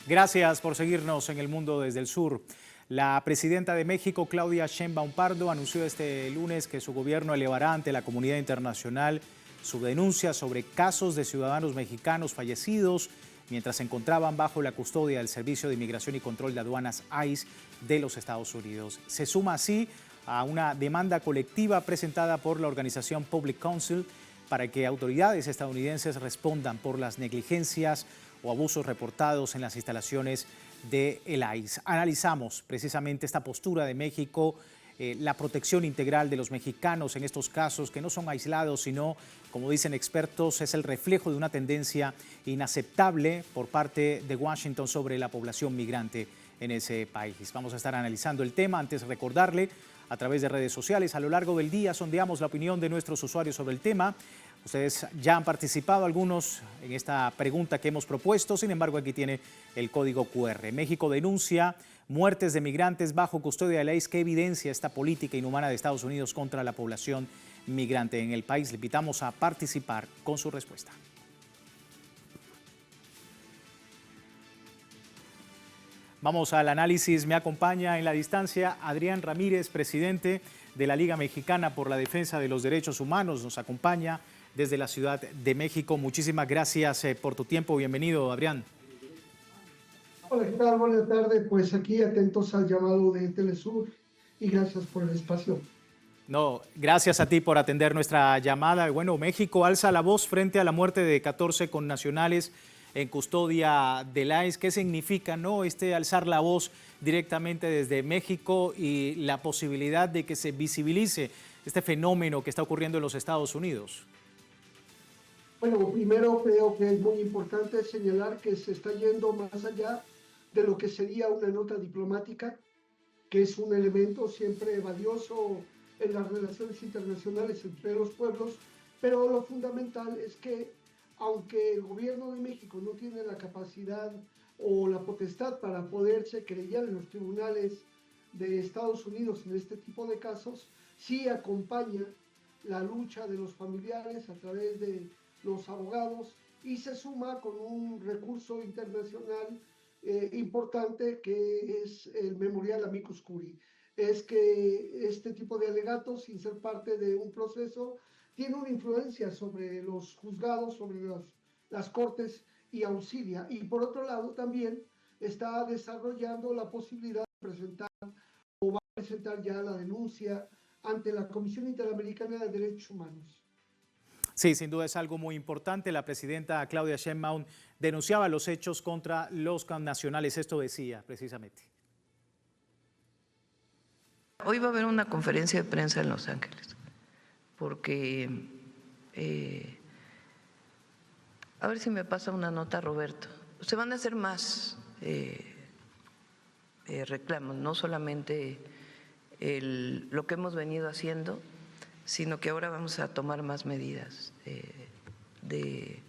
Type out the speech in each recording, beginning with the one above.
Gracias por seguirnos en El Mundo desde el Sur. La presidenta de México, Claudia Sheinbaum Pardo, anunció este lunes que su gobierno elevará ante la comunidad internacional su denuncia sobre casos de ciudadanos mexicanos fallecidos mientras se encontraban bajo la custodia del Servicio de Inmigración y Control de Aduanas ICE de los Estados Unidos. Se suma así a una demanda colectiva presentada por la organización Public Council para que autoridades estadounidenses respondan por las negligencias o abusos reportados en las instalaciones del ICE. Analizamos precisamente esta postura de México, la protección integral de los mexicanos en estos casos que no son aislados, sino, como dicen expertos, es el reflejo de una tendencia inaceptable por parte de Washington sobre la población migrante en ese país. Vamos a estar analizando el tema. Antes, recordarle, a través de redes sociales, a lo largo del día sondeamos la opinión de nuestros usuarios sobre el tema. Ustedes ya han participado algunos en esta pregunta que hemos propuesto, sin embargo aquí tiene el código QR. México denuncia muertes de migrantes bajo custodia de la ICE. ¿Qué evidencia esta política inhumana de Estados Unidos contra la población migrante en el país? Le invitamos a participar con su respuesta. Vamos al análisis. Me acompaña en la distancia Adrián Ramírez, presidente de la Liga Mexicana por la Defensa de los Derechos Humanos. Nos acompaña desde la Ciudad de México. Muchísimas gracias por tu tiempo. Bienvenido, Adrián. Hola, ¿qué tal? Buenas tardes. Pues aquí atentos al llamado de Telesur y gracias por el espacio. No, gracias a ti por atender nuestra llamada. Bueno, México alza la voz frente a la muerte de 14 connacionales en custodia del ICE. ¿Qué significa, no, alzar la voz directamente desde México y la posibilidad de que se visibilice este fenómeno que está ocurriendo en los Estados Unidos? Bueno, primero creo que es muy importante señalar que se está yendo más allá de lo que sería una nota diplomática, que es un elemento siempre valioso en las relaciones internacionales entre los pueblos, pero lo fundamental es que aunque el gobierno de México no tiene la capacidad o la potestad para poderse querellar en los tribunales de Estados Unidos en este tipo de casos, sí acompaña la lucha de los familiares a través de los abogados y se suma con un recurso internacional importante que es el memorial Amicus Curiae. Es que este tipo de alegatos, sin ser parte de un proceso, tiene una influencia sobre los juzgados, sobre las cortes y auxilia. Y por otro lado también está desarrollando la posibilidad de presentar o va a presentar ya la denuncia ante la Comisión Interamericana de Derechos Humanos. Sí, sin duda es algo muy importante. La presidenta Claudia Sheinbaum denunciaba los hechos contra los connacionales. Esto decía precisamente. Hoy va a haber una conferencia de prensa en Los Ángeles, porque a ver si me pasa una nota, Roberto. Se van a hacer más reclamos, no solamente lo que hemos venido haciendo, sino que ahora vamos a tomar más medidas de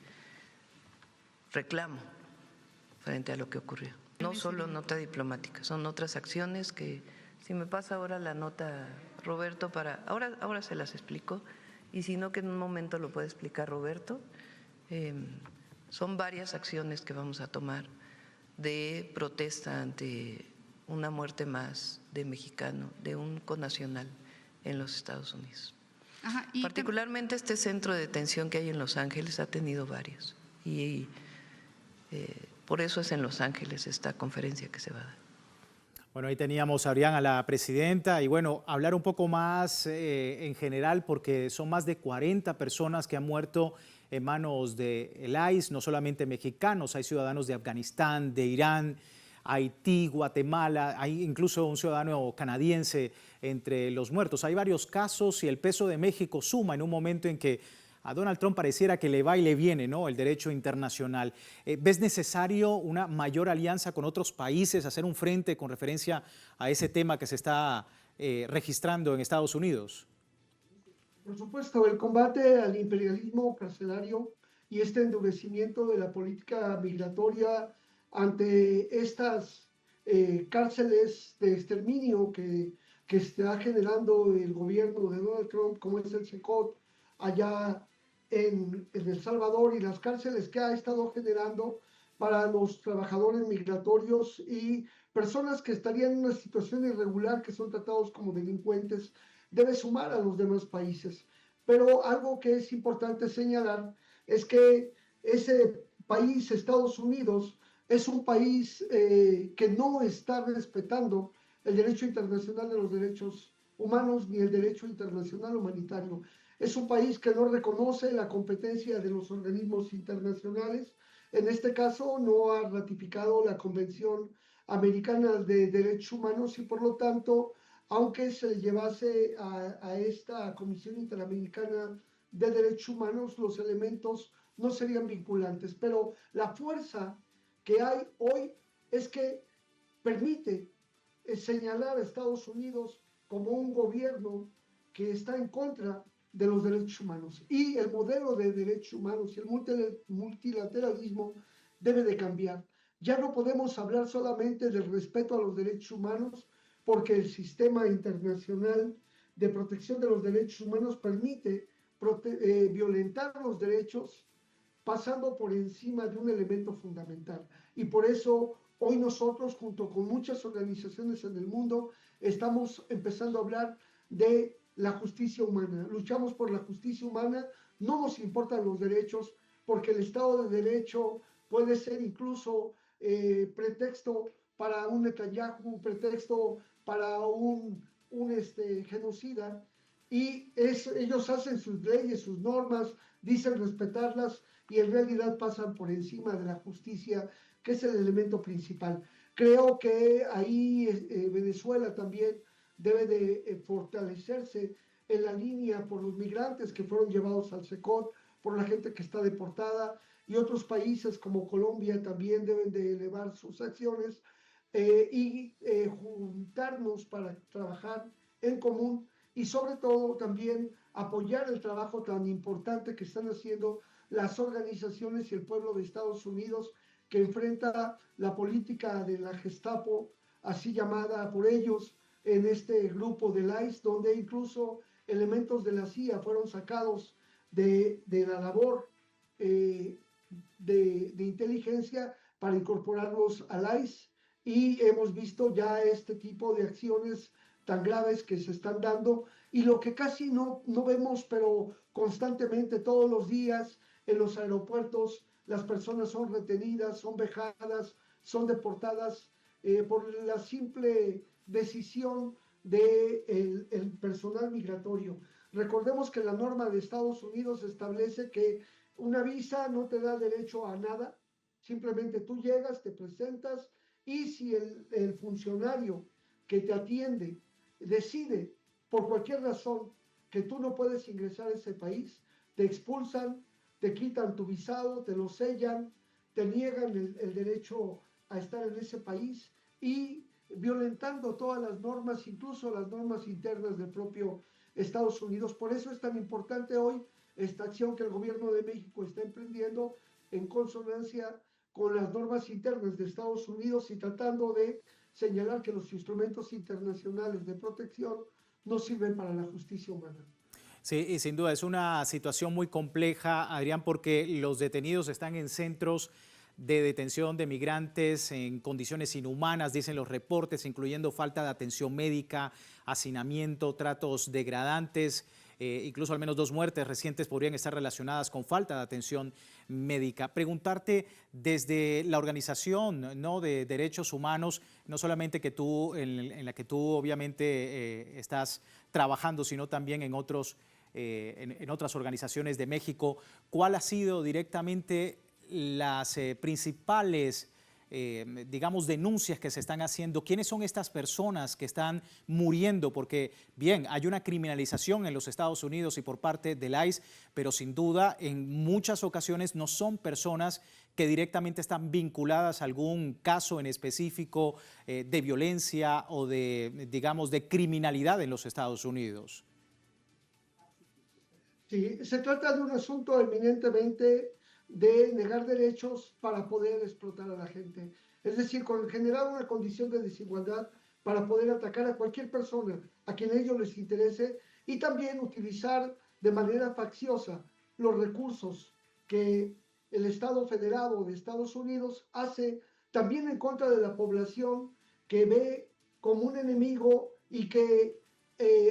reclamo frente a lo que ocurrió. No solo nota diplomática, son otras acciones que, si me pasa ahora la nota, Roberto, ahora se las explico, y si no, que en un momento lo puede explicar Roberto. Son varias acciones que vamos a tomar de protesta ante una muerte más de mexicano, de un connacional en los Estados Unidos. Ajá, particularmente este centro de detención que hay en Los Ángeles ha tenido varios y por eso es en Los Ángeles esta conferencia que se va a dar. Bueno, ahí teníamos, Adrián, a la presidenta y bueno, hablar un poco más en general porque son más de 40 personas que han muerto en manos del ICE, no solamente mexicanos, hay ciudadanos de Afganistán, de Irán, Haití, Guatemala, hay incluso un ciudadano canadiense entre los muertos. Hay varios casos y el peso de México suma en un momento en que a Donald Trump pareciera que le va y le viene, ¿no?, el derecho internacional. ¿Ves necesario una mayor alianza con otros países, hacer un frente con referencia a ese tema que se está registrando en Estados Unidos? Por supuesto, el combate al imperialismo carcelario y este endurecimiento de la política migratoria ante estas cárceles de exterminio que está generando el gobierno de Donald Trump, como es el CECOT, allá en El Salvador, y las cárceles que ha estado generando para los trabajadores migratorios y personas que estarían en una situación irregular, que son tratados como delincuentes, debe sumar a los demás países. Pero algo que es importante señalar es que ese país, Estados Unidos, es un país que no está respetando el derecho internacional de los derechos humanos ni el derecho internacional humanitario. Es un país que no reconoce la competencia de los organismos internacionales. En este caso, no ha ratificado la Convención Americana de Derechos Humanos y, por lo tanto, aunque se le llevase a esta Comisión Interamericana de Derechos Humanos, los elementos no serían vinculantes. Pero la fuerza que hay hoy es que permite señalar a Estados Unidos como un gobierno que está en contra de los derechos humanos. Y el modelo de derechos humanos y el multilateralismo debe de cambiar. Ya no podemos hablar solamente del respeto a los derechos humanos, porque el sistema internacional de protección de los derechos humanos permite violentar los derechos pasando por encima de un elemento fundamental. Y por eso hoy nosotros, junto con muchas organizaciones en el mundo, estamos empezando a hablar de la justicia humana. Luchamos por la justicia humana, no nos importan los derechos, porque el Estado de Derecho puede ser incluso pretexto para un Netanyahu, pretexto para un genocida, y ellos hacen sus leyes, sus normas, dicen respetarlas, y en realidad pasan por encima de la justicia, que es el elemento principal. Creo que ahí Venezuela también debe de fortalecerse en la línea por los migrantes que fueron llevados al SECOT, por la gente que está deportada, y otros países como Colombia también deben de elevar sus acciones y juntarnos para trabajar en común y sobre todo también apoyar el trabajo tan importante que están haciendo las organizaciones y el pueblo de Estados Unidos, que enfrenta la política de la Gestapo, así llamada por ellos, en este grupo del ICE, donde incluso elementos de la CIA fueron sacados de la labor de inteligencia para incorporarlos al ICE, y hemos visto ya este tipo de acciones tan graves que se están dando, y lo que casi no vemos, pero constantemente todos los días en los aeropuertos, las personas son retenidas, son vejadas, son deportadas por la simple decisión del el personal migratorio. Recordemos que la norma de Estados Unidos establece que una visa no te da derecho a nada, simplemente tú llegas, te presentas, y si el funcionario que te atiende decide por cualquier razón que tú no puedes ingresar a ese país, te expulsan, te quitan tu visado, te lo sellan, te niegan el derecho a estar en ese país, y violentando todas las normas, incluso las normas internas del propio Estados Unidos. Por eso es tan importante hoy esta acción que el gobierno de México está emprendiendo en consonancia con las normas internas de Estados Unidos y tratando de señalar que los instrumentos internacionales de protección no sirven para la justicia humana. Sí, y sin duda es una situación muy compleja, Adrián, porque los detenidos están en centros de detención de migrantes en condiciones inhumanas, dicen los reportes, incluyendo falta de atención médica, hacinamiento, tratos degradantes. Incluso al menos 2 muertes recientes podrían estar relacionadas con falta de atención médica. Preguntarte desde la organización, ¿no?, de derechos humanos, no solamente que tú, en la que tú obviamente estás trabajando, sino también en otras organizaciones de México, ¿cuál ha sido directamente las principales digamos, denuncias que se están haciendo? ¿Quiénes son estas personas que están muriendo? Porque, bien, hay una criminalización en los Estados Unidos y por parte del ICE, pero sin duda en muchas ocasiones no son personas que directamente están vinculadas a algún caso en específico de violencia o de, digamos, de criminalidad en los Estados Unidos. Sí, se trata de un asunto eminentemente de negar derechos para poder explotar a la gente. Es decir, generar una condición de desigualdad para poder atacar a cualquier persona a quien ellos les interese, y también utilizar de manera facciosa los recursos que el Estado Federado de Estados Unidos hace también en contra de la población que ve como un enemigo y que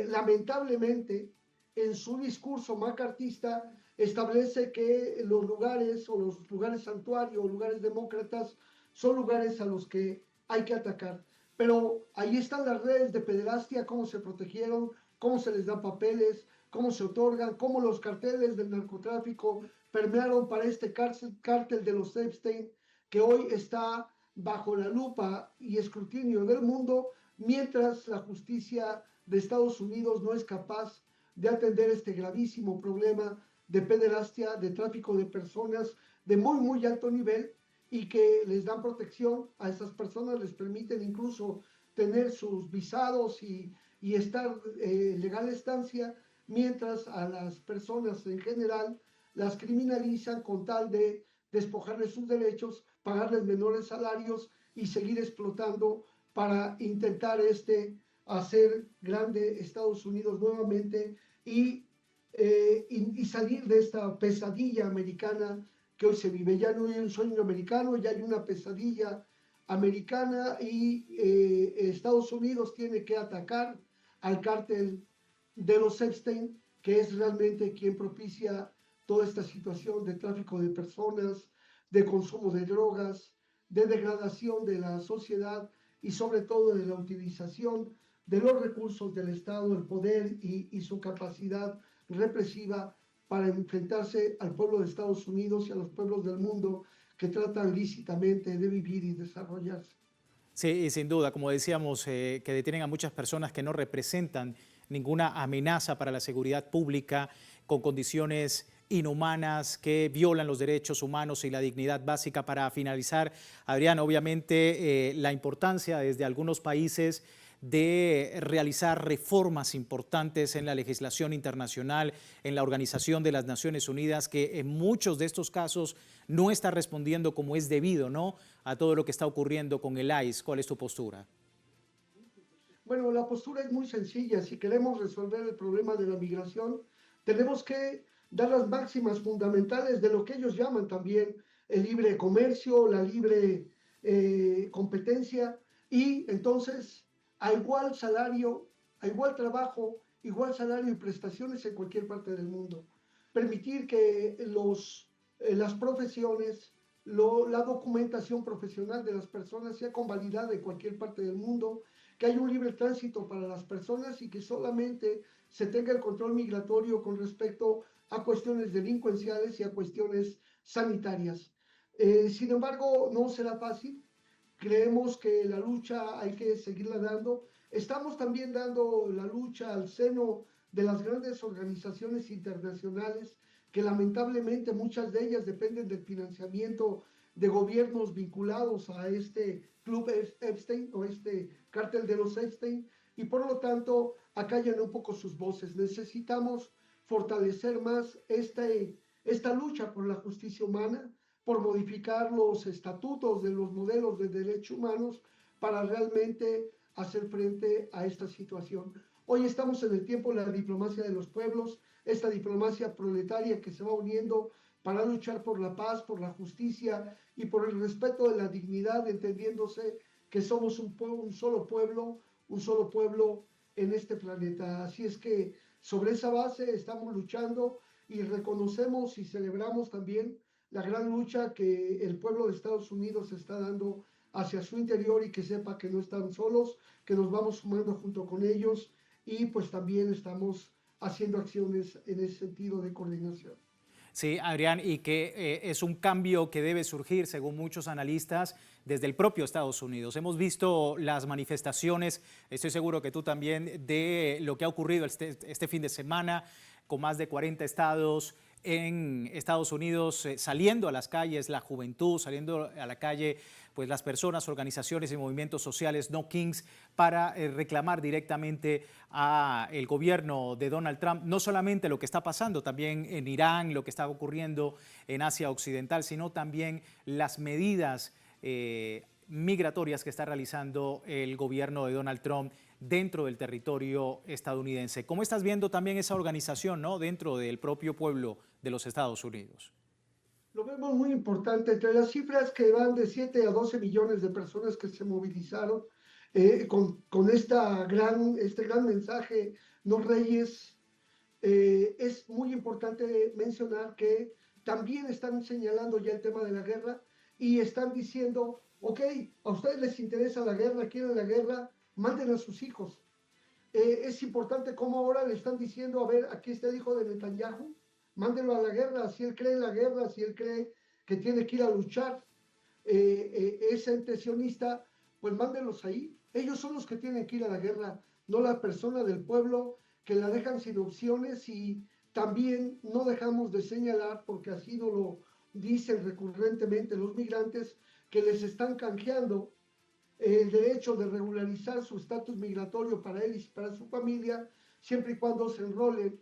lamentablemente en su discurso macartista establece que los lugares o los lugares santuario o lugares demócratas son lugares a los que hay que atacar. Pero ahí están las redes de pederastia, cómo se protegieron, cómo se les da papeles, cómo se otorgan, cómo los carteles del narcotráfico permearon para este cártel de los Epstein, que hoy está bajo la lupa y escrutinio del mundo, mientras la justicia de Estados Unidos no es capaz de atender este gravísimo problema de pederastia, de tráfico de personas de muy, muy alto nivel, y que les dan protección a esas personas, les permiten incluso tener sus visados y estar legal estancia, mientras a las personas en general las criminalizan con tal de despojarles sus derechos, pagarles menores salarios y seguir explotando para intentar hacer grande Estados Unidos nuevamente y salir de esta pesadilla americana que hoy se vive. Ya no hay un sueño americano, ya hay una pesadilla americana y Estados Unidos tiene que atacar al cártel de los Epstein, que es realmente quien propicia toda esta situación de tráfico de personas, de consumo de drogas, de degradación de la sociedad y sobre todo de la utilización de los recursos del Estado, el poder y su capacidad represiva para enfrentarse al pueblo de Estados Unidos y a los pueblos del mundo que tratan lícitamente de vivir y desarrollarse. Sí, y sin duda, como decíamos, que detienen a muchas personas que no representan ninguna amenaza para la seguridad pública, con condiciones inhumanas que violan los derechos humanos y la dignidad básica. Para finalizar, Adrián, obviamente la importancia desde algunos países de realizar reformas importantes en la legislación internacional, en la Organización de las Naciones Unidas, que en muchos de estos casos no está respondiendo como es debido, ¿no?, a todo lo que está ocurriendo con el ICE. ¿Cuál es tu postura? Bueno, la postura es muy sencilla. Si queremos resolver el problema de la migración, tenemos que dar las máximas fundamentales de lo que ellos llaman también el libre comercio, la libre competencia, y entonces a igual salario, a igual trabajo, igual salario y prestaciones en cualquier parte del mundo. Permitir que las profesiones, la documentación profesional de las personas sea convalidada en cualquier parte del mundo, que haya un libre tránsito para las personas y que solamente se tenga el control migratorio con respecto a cuestiones delincuenciales y a cuestiones sanitarias. Sin embargo, no será fácil. Creemos que la lucha hay que seguirla dando. Estamos también dando la lucha al seno de las grandes organizaciones internacionales, que lamentablemente muchas de ellas dependen del financiamiento de gobiernos vinculados a este club Epstein o este cártel de los Epstein, y por lo tanto acallan un poco sus voces. Necesitamos fortalecer más esta lucha por la justicia humana, por modificar los estatutos de los modelos de derechos humanos para realmente hacer frente a esta situación. Hoy estamos en el tiempo de la diplomacia de los pueblos, esta diplomacia proletaria que se va uniendo para luchar por la paz, por la justicia y por el respeto de la dignidad, entendiéndose que somos un solo pueblo en este planeta. Así es que sobre esa base estamos luchando y reconocemos y celebramos también la gran lucha que el pueblo de Estados Unidos está dando hacia su interior, y que sepa que no están solos, que nos vamos sumando junto con ellos y pues también estamos haciendo acciones en ese sentido de coordinación. Sí, Adrián, y que es un cambio que debe surgir, según muchos analistas, desde el propio Estados Unidos. Hemos visto las manifestaciones, estoy seguro que tú también, de lo que ha ocurrido este fin de semana, con más de 40 estados en Estados Unidos saliendo a las calles, la juventud saliendo a la calle, pues las personas, organizaciones y movimientos sociales no kings, para reclamar directamente al gobierno de Donald Trump, no solamente lo que está pasando también en Irán, lo que está ocurriendo en Asia Occidental, sino también las medidas migratorias que está realizando el gobierno de Donald Trump dentro del territorio estadounidense. ¿Cómo estás viendo también esa organización, ¿no?, dentro del propio pueblo de los Estados Unidos? Lo vemos muy importante. Entre las cifras que van de 7 a 12 millones de personas que se movilizaron con este gran mensaje, no reyes, es muy importante mencionar que también están señalando ya el tema de la guerra y están diciendo, ok, a ustedes les interesa la guerra, quieren la guerra, manden a sus hijos. Es importante cómo ahora le están diciendo, a ver, aquí está el hijo de Netanyahu, mándenlo a la guerra, si él cree en la guerra, si él cree que tiene que ir a luchar, es antesionista, pues mándenlos ahí. Ellos son los que tienen que ir a la guerra, no la persona del pueblo que la dejan sin opciones y también no dejamos de señalar, porque así nos lo dicen recurrentemente los migrantes, que les están canjeando el derecho de regularizar su estatus migratorio para él y para su familia, siempre y cuando se enrolen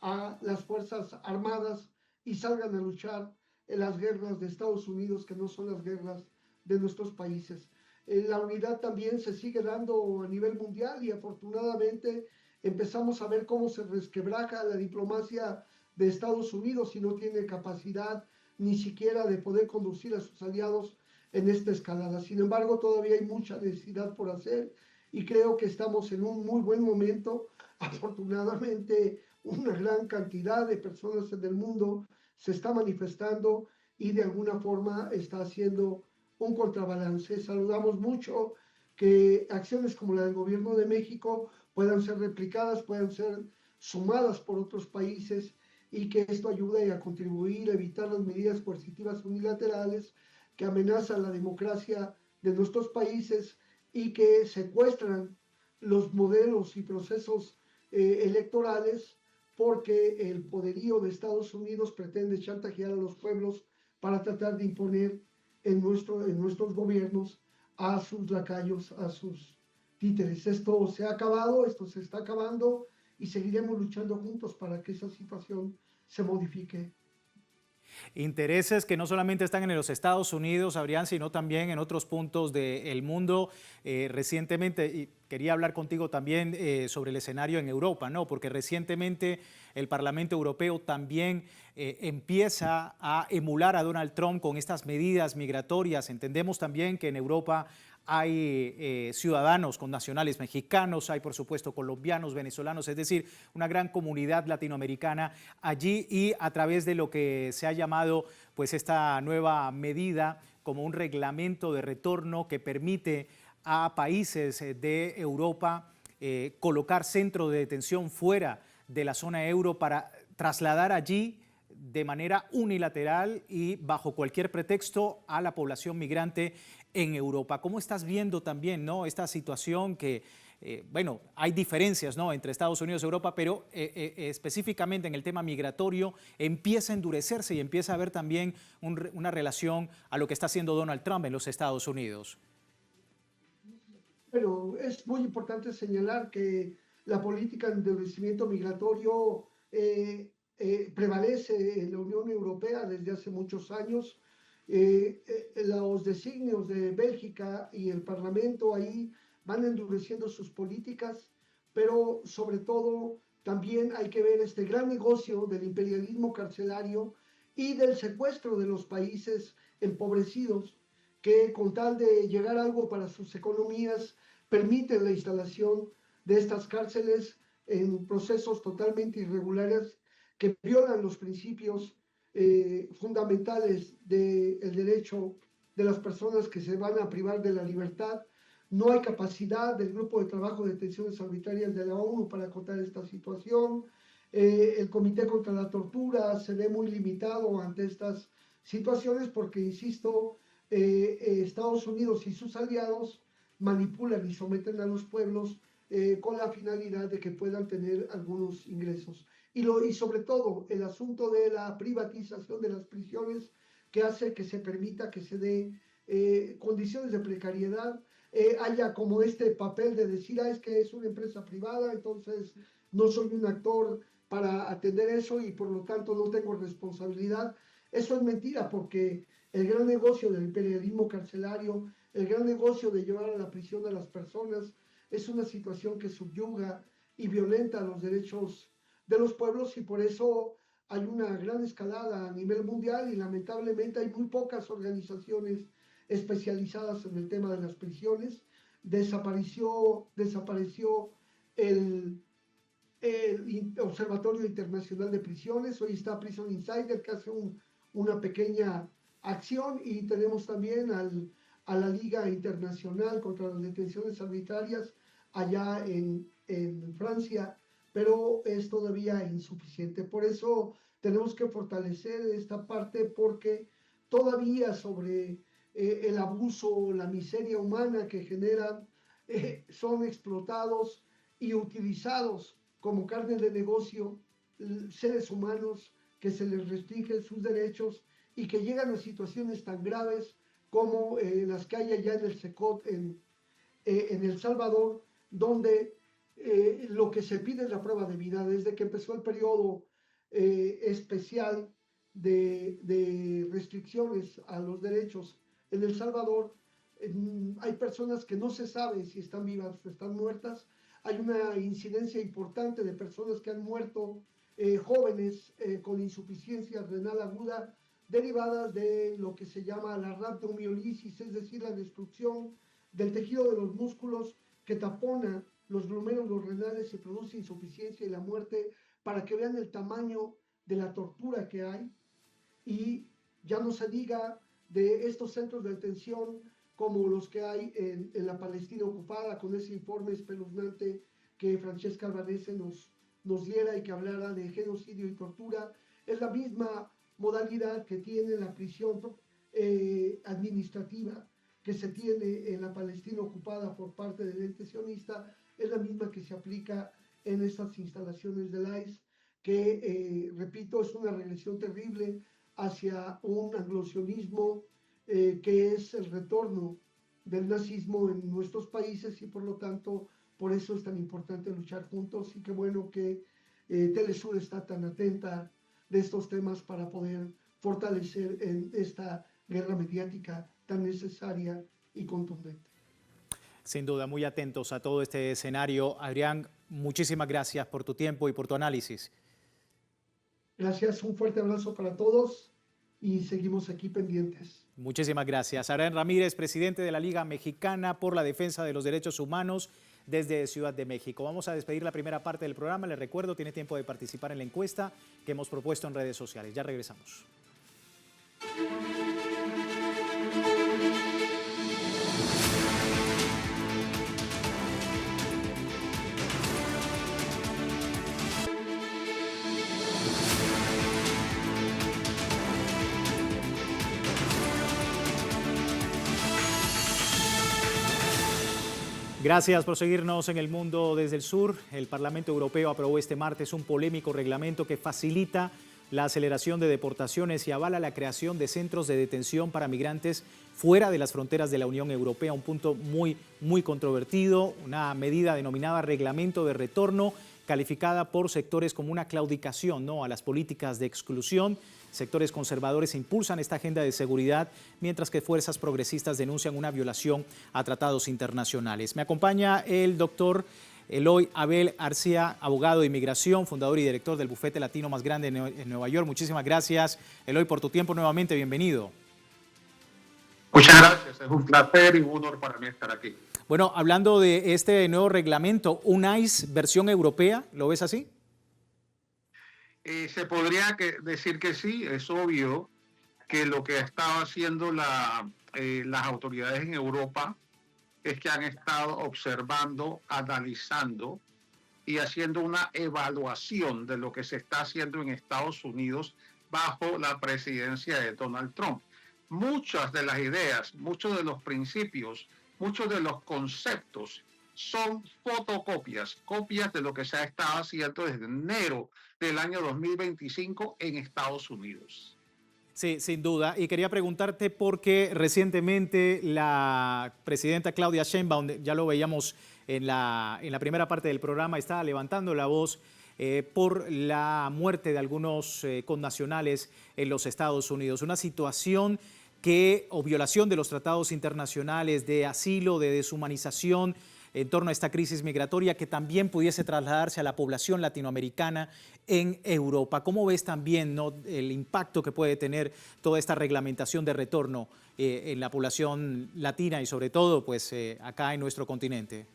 a las Fuerzas Armadas y salgan a luchar en las guerras de Estados Unidos, que no son las guerras de nuestros países. La unidad también se sigue dando a nivel mundial y afortunadamente empezamos a ver cómo se resquebraja la diplomacia de Estados Unidos y no tiene capacidad ni siquiera de poder conducir a sus aliados en esta escalada. Sin embargo, todavía hay mucha necesidad por hacer y creo que estamos en un muy buen momento. Afortunadamente, una gran cantidad de personas en el mundo se está manifestando y de alguna forma está haciendo un contrabalance. Saludamos mucho que acciones como la del Gobierno de México puedan ser replicadas, puedan ser sumadas por otros países y que esto ayude a contribuir a evitar las medidas coercitivas unilaterales que amenazan la democracia de nuestros países y que secuestran los modelos y procesos electorales porque el poderío de Estados Unidos pretende chantajear a los pueblos para tratar de imponer en nuestros gobiernos a sus lacayos, a sus títeres. Esto se ha acabado, esto se está acabando y seguiremos luchando juntos para que esa situación se modifique. Intereses que no solamente están en los Estados Unidos, Adrián, sino también en otros puntos del mundo. Recientemente, y quería hablar contigo también sobre el escenario en Europa, ¿no? Porque recientemente el Parlamento Europeo también empieza a emular a Donald Trump con estas medidas migratorias. Entendemos también que en Europa hay ciudadanos con nacionales mexicanos, hay por supuesto colombianos, venezolanos, es decir, una gran comunidad latinoamericana allí y a través de lo que se ha llamado pues esta nueva medida como un reglamento de retorno que permite a países de Europa colocar centros de detención fuera de la zona euro para trasladar allí de manera unilateral y bajo cualquier pretexto a la población migrante en Europa. ¿Cómo estás viendo también, ¿no?, esta situación que, bueno, hay diferencias, ¿no?, entre Estados Unidos y Europa, pero específicamente en el tema migratorio empieza a endurecerse y empieza a haber también una relación a lo que está haciendo Donald Trump en los Estados Unidos? Pero es muy importante señalar que la política de endurecimiento migratorio prevalece en la Unión Europea desde hace muchos años. Los designios de Bélgica y el Parlamento ahí van endureciendo sus políticas, pero sobre todo también hay que ver este gran negocio del imperialismo carcelario y del secuestro de los países empobrecidos que con tal de llegar a algo para sus economías permiten la instalación de estas cárceles en procesos totalmente irregulares que violan los principios fundamentales del derecho de las personas que se van a privar de la libertad. No hay capacidad del Grupo de Trabajo de Detenciones Arbitrarias de la ONU para acotar esta situación. El Comité contra la Tortura se ve muy limitado ante estas situaciones porque, insisto, Estados Unidos y sus aliados manipulan y someten a los pueblos con la finalidad de que puedan tener algunos ingresos. Y sobre todo el asunto de la privatización de las prisiones que hace que se permita que se dé condiciones de precariedad, haya como este papel de decir, es que es una empresa privada, entonces no soy un actor para atender eso y por lo tanto no tengo responsabilidad. Eso es mentira porque el gran negocio del imperialismo carcelario, el gran negocio de llevar a la prisión a las personas, es una situación que subyuga y violenta los derechos de los pueblos y por eso hay una gran escalada a nivel mundial y lamentablemente hay muy pocas organizaciones especializadas en el tema de las prisiones. Desapareció el Observatorio Internacional de Prisiones, hoy está Prison Insider, que hace una pequeña acción, y tenemos también a la Liga Internacional contra las Detenciones Arbitrarias allá en Francia, pero es todavía insuficiente. Por eso tenemos que fortalecer esta parte, porque todavía sobre el abuso, la miseria humana que generan, son explotados y utilizados como carne de negocio seres humanos que se les restringen sus derechos y que llegan a situaciones tan graves como las que hay allá en el SECOT en El Salvador, donde lo que se pide es la prueba de vida. Desde que empezó el periodo especial de restricciones a los derechos en El Salvador, hay personas que no se sabe si están vivas o están muertas. Hay una incidencia importante de personas que han muerto, jóvenes con insuficiencia renal aguda, derivadas de lo que se llama la rhabdomiolisis, es decir, la destrucción del tejido de los músculos que tapona los glomérulos renales, se produce insuficiencia y la muerte, para que vean el tamaño de la tortura que hay. Y ya no se diga de estos centros de detención como los que hay en la Palestina ocupada, con ese informe espeluznante que Francesca Albanese nos diera y que hablara de genocidio y tortura. Es la misma modalidad que tiene la prisión administrativa que se tiene en la Palestina ocupada por parte del ente sionista, es la misma que se aplica en estas instalaciones del ICE, que, repito, es una regresión terrible hacia un anglosionismo que es el retorno del nazismo en nuestros países, y por lo tanto, por eso es tan importante luchar juntos, y qué bueno que Telesur está tan atenta de estos temas para poder fortalecer en esta guerra mediática tan necesaria y contundente. Sin duda, muy atentos a todo este escenario. Adrián, muchísimas gracias por tu tiempo y por tu análisis. Gracias, un fuerte abrazo para todos y seguimos aquí pendientes. Muchísimas gracias. Adrián Ramírez, presidente de la Liga Mexicana por la Defensa de los Derechos Humanos desde Ciudad de México. Vamos a despedir la primera parte del programa. Les recuerdo, tiene tiempo de participar en la encuesta que hemos propuesto en redes sociales. Ya regresamos. Gracias por seguirnos en El Mundo desde el Sur. El Parlamento Europeo aprobó este martes un polémico reglamento que facilita la aceleración de deportaciones y avala la creación de centros de detención para migrantes fuera de las fronteras de la Unión Europea. Un punto muy controvertido, una medida denominada reglamento de retorno, calificada por sectores como una claudicación, ¿no?, a las políticas de exclusión. Sectores conservadores impulsan esta agenda de seguridad, mientras que fuerzas progresistas denuncian una violación a tratados internacionales. Me acompaña el doctor Eloy Abel Arcea, abogado de inmigración, fundador y director del bufete latino más grande en Nueva York. Muchísimas gracias, Eloy, por tu tiempo nuevamente. Bienvenido. Muchas gracias, es un placer y un honor para mí estar aquí. Bueno, hablando de este nuevo reglamento, un ICE versión europea, ¿lo ves así? Se podría decir que sí. Es obvio que lo que están haciendo las autoridades en Europa es que han estado observando, analizando y haciendo una evaluación de lo que se está haciendo en Estados Unidos bajo la presidencia de Donald Trump. Muchas de las ideas, muchos de los principios, muchos de los conceptos son fotocopias, copias de lo que se ha estado haciendo desde enero del año 2025 en Estados Unidos. Sí, sin duda. Y quería preguntarte porque recientemente la presidenta Claudia Sheinbaum, ya lo veíamos en la primera parte del programa, estaba levantando la voz por la muerte de algunos connacionales en los Estados Unidos. Una situación o violación de los tratados internacionales de asilo, de deshumanización, en torno a esta crisis migratoria que también pudiese trasladarse a la población latinoamericana en Europa. ¿Cómo ves también, ¿no?, el impacto que puede tener toda esta reglamentación de retorno en la población latina y sobre todo pues, acá en nuestro continente?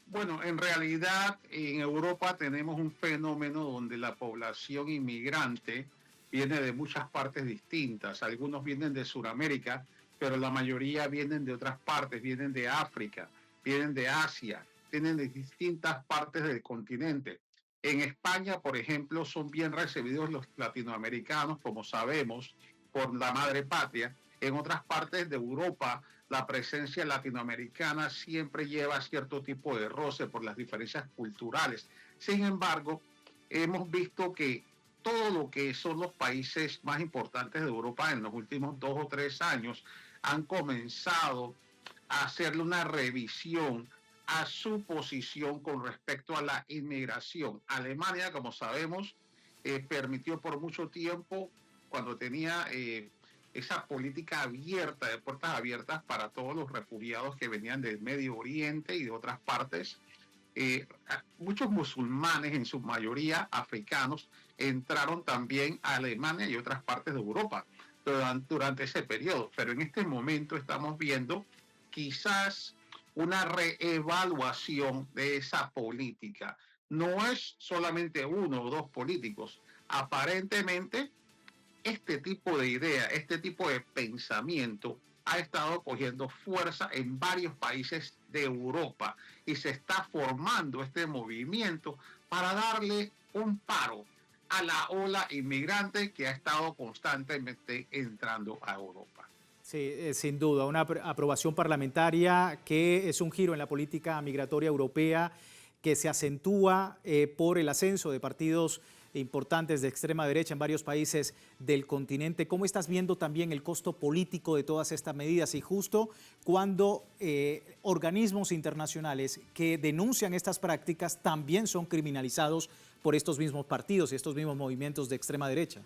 Bueno, en realidad en Europa tenemos un fenómeno donde la población inmigrante viene de muchas partes distintas. Algunos vienen de Sudamérica, pero la mayoría vienen de otras partes, vienen de África, vienen de Asia, vienen de distintas partes del continente. En España, por ejemplo, son bien recibidos los latinoamericanos, como sabemos, por la madre patria. En otras partes de Europa, la presencia latinoamericana siempre lleva cierto tipo de roce por las diferencias culturales. Sin embargo, hemos visto que todo lo que son los países más importantes de Europa en los últimos 2 o 3 años han comenzado a hacerle una revisión a su posición con respecto a la inmigración. Alemania, como sabemos, permitió por mucho tiempo, cuando tenía esa política abierta, de puertas abiertas para todos los refugiados que venían del Medio Oriente y de otras partes, muchos musulmanes, en su mayoría africanos, entraron también a Alemania y otras partes de Europa durante ese periodo. Pero en este momento estamos viendo quizás una reevaluación de esa política. No es solamente 1 o 2 políticos. Aparentemente, este tipo de idea, este tipo de pensamiento ha estado cogiendo fuerza en varios países de Europa y se está formando este movimiento para darle un paro a la ola inmigrante que ha estado constantemente entrando a Europa. Sí, sin duda, una aprobación parlamentaria que es un giro en la política migratoria europea que se acentúa por el ascenso de partidos importantes de extrema derecha en varios países del continente. ¿Cómo estás viendo también el costo político de todas estas medidas? Y justo cuando organismos internacionales que denuncian estas prácticas también son criminalizados por estos mismos partidos y estos mismos movimientos de extrema derecha.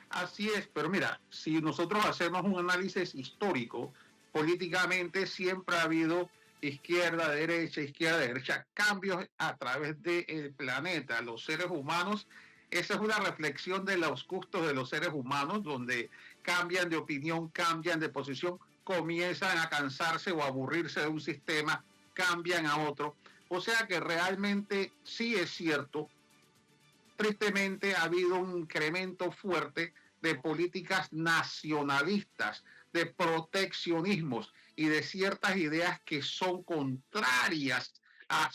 Así es, pero mira, si nosotros hacemos un análisis histórico, políticamente siempre ha habido izquierda, derecha, cambios a través del planeta. Los seres humanos, esa es una reflexión de los gustos de los seres humanos, donde cambian de opinión, cambian de posición, comienzan a cansarse o aburrirse de un sistema, cambian a otro. O sea que realmente sí es cierto. Tristemente ha habido un incremento fuerte de políticas nacionalistas, de proteccionismos y de ciertas ideas que son contrarias a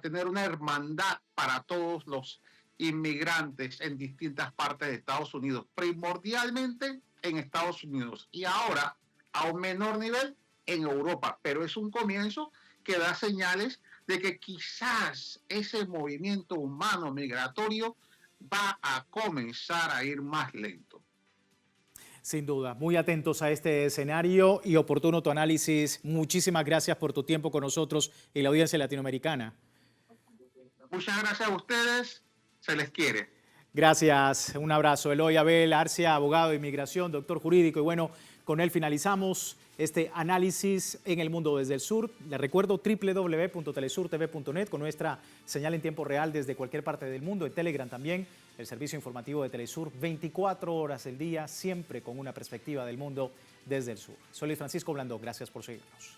tener una hermandad para todos los inmigrantes en distintas partes de Estados Unidos, primordialmente en Estados Unidos y ahora a un menor nivel en Europa, pero es un comienzo que da señales de que quizás ese movimiento humano migratorio va a comenzar a ir más lento. Sin duda, muy atentos a este escenario y oportuno tu análisis. Muchísimas gracias por tu tiempo con nosotros y la audiencia latinoamericana. Muchas gracias a ustedes, se les quiere. Gracias, un abrazo. Eloy Abel Arcia, abogado de inmigración, doctor jurídico, y bueno, con él finalizamos este análisis en el mundo desde el sur. Les recuerdo www.telesurtv.net con nuestra señal en tiempo real desde cualquier parte del mundo, en Telegram también, el servicio informativo de Telesur, 24 horas del día, siempre con una perspectiva del mundo desde el sur. Soy Luis Francisco Blandó, gracias por seguirnos.